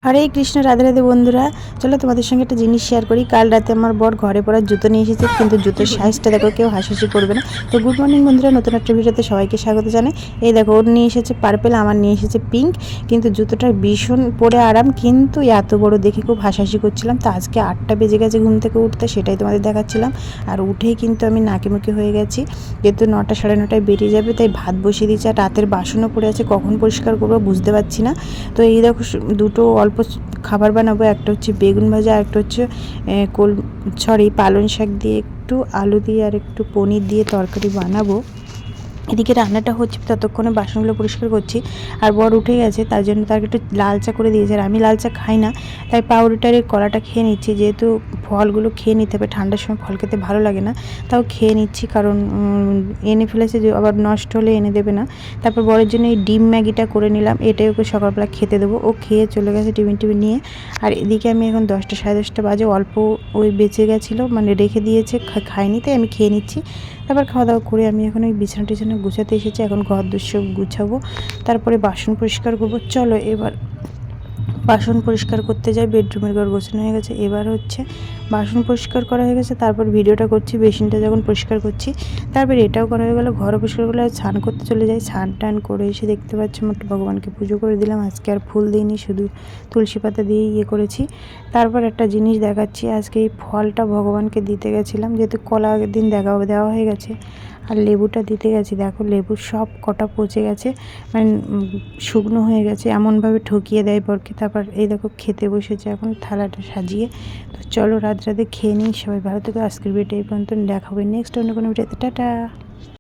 হরে কৃষ্ণ, রাধে রাধে বন্ধুরা। চলো তোমাদের সঙ্গে একটা জিনিস শেয়ার করি। কাল রাতে আমার বর ঘরে পড়ার জুতো নিয়ে এসেছে, কিন্তু জুতোর সাইজটা দেখো, কেউ হাসাহাসি করবে না। তো গুড মর্নিং বন্ধুরা, নতুন একটা ভিডিওতে সবাইকে স্বাগত জানাই। এই দেখো, ওর নিয়ে এসেছে পার্পেল, আমার নিয়ে এসেছে পিঙ্ক। কিন্তু জুতোটা ভীষণ পরে আরাম, কিন্তু এত বড় দেখে খুব হাসাহাসি করছিলাম। তো আজকে 8টা বেজে গেছে ঘুম থেকে উঠতে, সেটাই তোমাদের দেখাচ্ছিলাম। আর উঠেই কিন্তু আমি নাকিমুখি হয়ে গেছি, যেহেতু 9টা সাড়ে 9টায় বেরিয়ে যাবে, তাই ভাত বসিয়ে দিয়েছি। আর রাতের বাসনও পড়ে আছে, কখন পরিষ্কার করবো বুঝতে পারছি না। তো এই দেখো, দুটো অল্প খাবার বানাবো। একটা হচ্ছে বেগুন ভাজা, আর একটা হচ্ছে পালং শাক দিয়ে একটু আলু দিয়ে আর একটু পনির দিয়ে তরকারি বানাবো। এদিকে রান্নাটা হচ্ছে, ততক্ষণে বাসনগুলো পরিষ্কার করছি। আর বর উঠে গেছে, তার জন্য তাকে একটু লাল চা করে দিয়েছে। আর আমি লাল চা খাই না, তাই পাউরুটার কলাটা খেয়ে নিচ্ছি। যেহেতু ফলগুলো খেয়ে নিতে হবে, ঠান্ডার সময় ফল খেতে ভালো লাগে না, তাও খেয়ে নিচ্ছি। কারণ এনে ফেলেছে, যে আবার নষ্ট হলে এনে দেবে না। তারপর বরের জন্য এই ডিম ম্যাগিটা করে নিলাম, এটাই ওকে সকালবেলা খেতে দেবো। ও খেয়ে চলে গেছে টিফিন নিয়ে। আর এদিকে আমি এখন 10টা সাড়ে 10টা বাজে, অল্প ওই বেঁচে গেছিলো, মানে রেখে দিয়েছে, খাইনি, তাই আমি খেয়ে নিচ্ছি। তারপর খাওয়া দাওয়া করে আমি এখন ওই বিছানা টিছানা গুছাতে এসেছি। এখন ঘর দৃশ্য গুছাবো, তারপরে বাসন পরিষ্কার করবো। চলো এবার বাসন পরিষ্কার করতে যাই। বেডরুমের ঘর গোছানো হয়ে গেছে, এবার হচ্ছে বাসন পরিষ্কার করা হয়ে গেছে। তারপর ভিডিওটা করছি, বেসিনটা যখন পরিষ্কার করছি, তারপর এটাও করা হয়ে গেলো। ঘরও পরিষ্কার করলে স্নান করতে চলে যাই। স্নান টান করে এসে দেখতে পাচ্ছি মোটে ভগবানকে পুজো করে দিলাম। আজকে আর ফুল দিইনি, শুধু তুলসী পাতা দিয়ে করেছি। তারপর একটা জিনিস দেখাচ্ছি, আজকে এই ফলটা ভগবানকে দিতে গেছিলাম, যেহেতু কলা আগের দিন দেওয়া হয়ে গেছে। আর লেবুটা দিতে গেছি, দেখো লেবুর সব কটা পচে গেছে, মানে শুকনো হয়ে গেছে, এমনভাবে ঠকিয়ে দেয় বরকে। তারপর এই দেখো খেতে বসেছে এখন থালাটা সাজিয়ে। তো চলো রাতে খেয়ে নিই। সবাই ভালো থেকো। আজকের ভিডিওটা এই পর্যন্ত, দেখা হবে নেক্সট অন্য কোনো ভিডিওতে। টাটা।